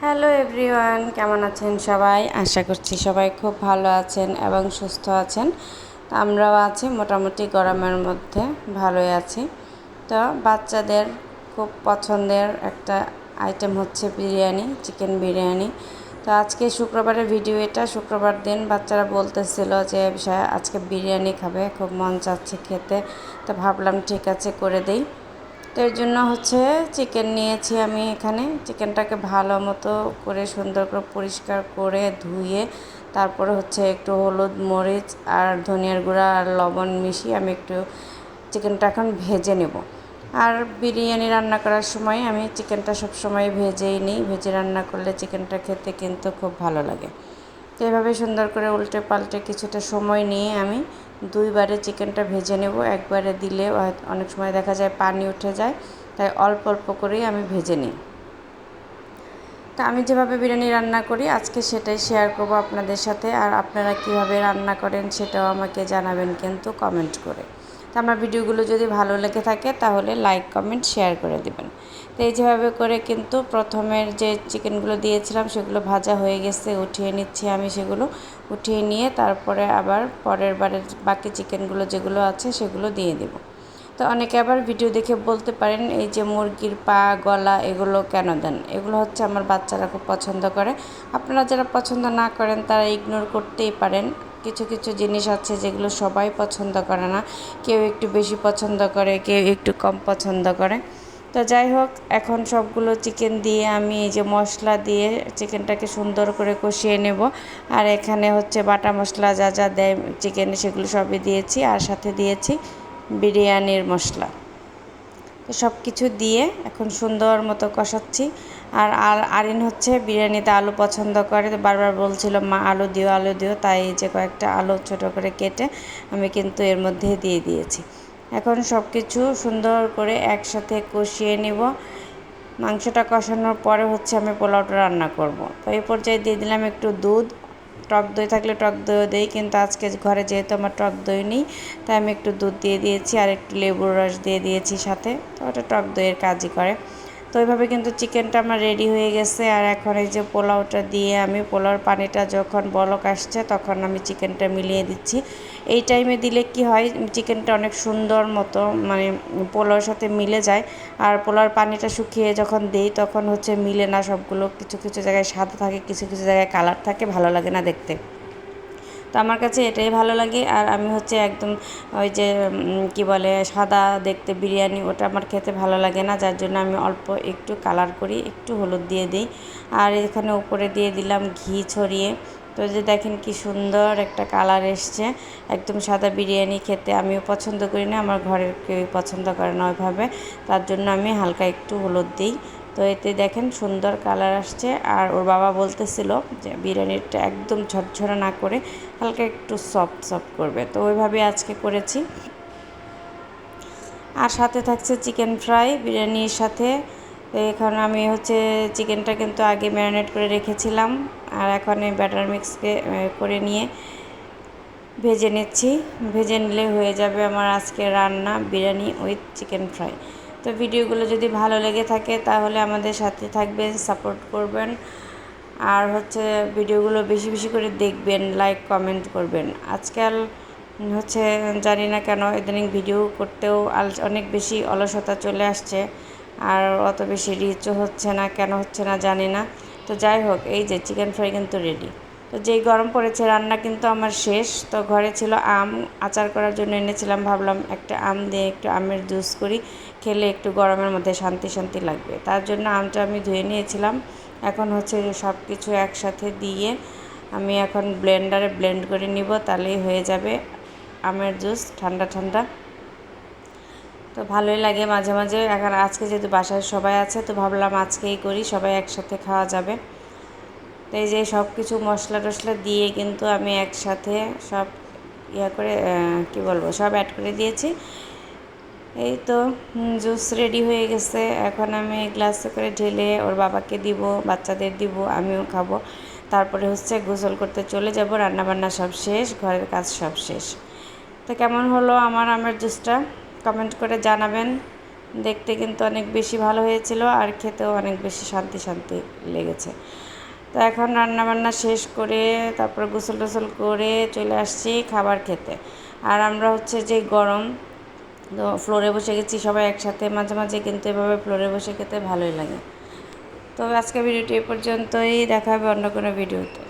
Hello everyone, কেমন আছেন সবাই? আশা করছি সবাই খুব ভালো আছেন এবং সুস্থ আছেন। তো আমরাও আছি মোটামুটি গরমের মধ্যে ভালোই আছি। তো বাচ্চাদের খুব পছন্দের একটা আইটেম হচ্ছে বিরিয়ানি, চিকেন বিরিয়ানি। তো আজকে শুক্রবারের ভিডিও, এটা শুক্রবার দিন বাচ্চারা বলতেছিল যে বিষয়ে আজকে বিরিয়ানি খাবে, খুব মন চাচ্ছে খেতে। তো ভাবলাম ঠিক আছে করে দেই। তো এর জন্য হচ্ছে চিকেন নিয়েছি আমি এখানে। চিকেনটাকে ভালো মতো করে সুন্দর করে পরিষ্কার করে ধুয়ে তারপরে হচ্ছে একটু হলুদ, মরিচ আর ধনিয়ার গুঁড়া আর লবণ মিশিয়ে আমি একটু চিকেনটা এখন ভেজে নেব। আর বিরিয়ানি রান্না করার সময় আমি চিকেনটা সবসময় ভেজেই নিই। ভেজে রান্না করলে চিকেনটা খেতে কিন্তু খুব ভালো লাগে। তো এভাবে সুন্দর করে উল্টে পাল্টে কিছুটা সময় নিয়ে আমি দুইবারে চিকেনটা ভেজে নেব। একবারে দিলে অনেক সময় দেখা যায় পানি উঠে যায়, তাই অল্প অল্প করেই আমি ভেজে নিই। তো আমি যেভাবে বিরিয়ানি রান্না করি আজকে সেটাই শেয়ার করব আপনাদের সাথে। আর আপনারা কীভাবে রান্না করেন সেটাও আমাকে জানাবেন কিন্তু কমেন্ট করে। তো আমার ভিডিওগুলো যদি ভালো লেগে থাকে তাহলে লাইক, কমেন্ট, শেয়ার করে দেবেন। তো এই যেভাবে করে কিন্তু প্রথমের যে চিকেনগুলো দিয়েছিলাম সেগুলো ভাজা হয়ে গেছে, উঠিয়ে নিচ্ছি আমি সেগুলো। উঠিয়ে নিয়ে তারপরে আবার পরের বারের বাকি চিকেনগুলো যেগুলো আছে সেগুলো দিয়ে দেব। তো অনেকে আবার ভিডিও দেখে বলতে পারেন এই যে মুরগির পা, গলা এগুলো কেন দেন? এগুলো হচ্ছে আমার বাচ্চারা খুব পছন্দ করে। আপনারা যারা পছন্দ না করেন তারা ইগনোর করতেই পারেন। কিছু কিছু জিনিস আছে যেগুলো সবাই পছন্দ করে না। কেউ একটু বেশি পছন্দ করে, কেউ একটু কম পছন্দ করে। তো যাই হোক, এখন সবগুলো চিকেন দিয়ে আমি এই যে মশলা দিয়ে চিকেনটাকে সুন্দর করে কষিয়ে নেব। আর এখানে হচ্ছে বাটা মশলা যা যা দেয় চিকেনে সেগুলো সবই দিয়েছি, আর সাথে দিয়েছি বিরিয়ানির মশলা। তো সব কিছু দিয়ে এখন সুন্দর মতো কষাচ্ছি। আর আরিন হচ্ছে বিরিয়ানিতে আলু পছন্দ করে, তো বারবার বলছিল মা আলু দিও আলু দিও, তাই যে কয়েকটা আলু ছোটো করে কেটে আমি কিন্তু এর মধ্যে দিয়ে দিয়েছি। এখন সব কিছু সুন্দর করে একসাথে কষিয়ে নিব। মাংসটা কষানোর পরে হচ্ছে আমি পোলাওটা রান্না করব। তো এই পর্যায়ে দিয়ে দিলাম একটু দুধ। টক দই থাকলে টক দইও দিই, কিন্তু আজকে ঘরে যেহেতু আমার টক দই নেই তাই আমি একটু দুধ দিয়ে দিয়েছি আর একটু লেবুর রস দিয়ে দিয়েছি সাথে। তো ওটা টক দইয়ের কাজই করে। তো ওইভাবে কিন্তু চিকেনটা আমার রেডি হয়ে গেছে। আর এখন এই যে পোলাওটা দিয়ে আমি পোলাওর পানিটা যখন বলক আসছে তখন আমি চিকেনটা মিলিয়ে দিচ্ছি। এই টাইমে দিলে কি হয়, চিকেনটা অনেক সুন্দর মতো মানে পোলাওর সাথে মিলে যায়। আর পোলাওর পানিটা শুকিয়ে যখন দিই তখন হচ্ছে মিলে না সবগুলো, কিছু কিছু জায়গায় সাদা থাকে, কিছু কিছু জায়গায় কালার থাকে, ভালো লাগে না দেখতে। তো আমার কাছে এটাই ভালো লাগে। আর আমি হচ্ছে একদম ওই যে কি বলে সাদা দেখতে বিরিয়ানি, ওটা আমার খেতে ভালো লাগে না, যার জন্য আমি অল্প একটু কালার করি, একটু হলুদ দিয়ে দিই। আর এখানে উপরে দিয়ে দিলাম ঘি ছড়িয়ে। তো যে দেখেন কি সুন্দর একটা কালার এসছে। একদম সাদা বিরিয়ানি খেতে আমিও পছন্দ করি না, আমার ঘরের কেউ পছন্দ করে না ওইভাবে, তার জন্য আমি হালকা একটু হলুদ দিই। তো এতে দেখেন সুন্দর কালার আসছে। আর ওর বাবা বলতেছিল যে বিরিয়ানিটা একদম ঝরঝরে না করে হালকা একটু সফট সফট করবে, তো ওইভাবে আজকে করেছি। আর সাথে থাকছে চিকেন ফ্রাই বিরিয়ানির সাথে। তো এখন আমি হচ্ছে চিকেনটা কিন্তু আগে ম্যারিনেট করে রেখেছিলাম, আর এখন এই ব্যাটার মিক্সকে করে নিয়ে ভেজে নিচ্ছি। ভেজে নিলে হয়ে যাবে আমার আজকে রান্না বিরিয়ানি উইথ চিকেন ফ্রাই। তো ভিডিওগুলো যদি ভালো লেগে থাকে তাহলে আমাদের সাথে থাকবেন, সাপোর্ট করবেন। আর হচ্ছে ভিডিওগুলো বেশি বেশি করে দেখবেন, লাইক, কমেন্ট করবেন। আজকাল হচ্ছে জানি না কেন ইদানিং ভিডিও করতেও অনেক বেশি অলসতা চলে আসছে, আর অত বেশি রিচও হচ্ছে না, কেন হচ্ছে না জানি না। তো যাই হোক, এই যে চিকেন ফ্রাই কিন্তু রেডি। তো যেই গরম পড়েছে রান্না কিন্তু আমার শেষ। তো ঘরে ছিল আম, আচার করার জন্য এনেছিলাম, ভাবলাম একটা আম দিয়ে একটু আমের জুস করি, খেলে একটু গরমের মধ্যে শান্তি শান্তি লাগবে। তার জন্য আমটা আমি ধুয়ে নিয়েছিলাম। এখন হচ্ছে সব কিছু একসাথে দিয়ে আমি এখন ব্লেন্ডারে ব্লেন্ড করে নিব, তাহলেই হয়ে যাবে আমের জুস ঠান্ডা ঠান্ডা। তো ভালোই লাগে মাঝে মাঝে। এখন আজকে যেহেতু বাসায় সবাই আছে তো ভাবলাম আজকেই করি, সবাই একসাথে খাওয়া যাবে। তো এই যে সব কিছু মশলা টশলা দিয়ে কিন্তু আমি একসাথে সব করে কি বলবো সব অ্যাড করে দিয়েছি। এই তো জুস রেডি হয়ে গেছে। এখন আমি গ্লাসে করে ঢেলে ওর বাবাকে দিব, বাচ্চাদের দিব, আমিও খাবো। তারপরে হচ্ছে গোসল করতে চলে যাব, রান্নাবান্না সব শেষ, ঘরের কাজ সব শেষ। তো কেমন হলো আমার আমের জুসটা কমেন্ট করে জানাবেন। দেখতে কিন্তু অনেক বেশি ভালো হয়েছিল আর খেতেও অনেক বেশি শান্তি শান্তি লেগেছে। তো এখন রান্নাবান্না শেষ করে তারপর গোসল টোসল করে চলে আসছি খাবার খেতে। আর আমরা হচ্ছে যে গরম, তো ফ্লোরে বসে গেছি সবাই একসাথে, মাঝে মাঝে কিন্তু এভাবে ফ্লোরে বসে খেতে ভালোই লাগে। তো আজকে ভিডিওটি এ পর্যন্তই, দেখা হবে অন্য কোনো ভিডিওতে।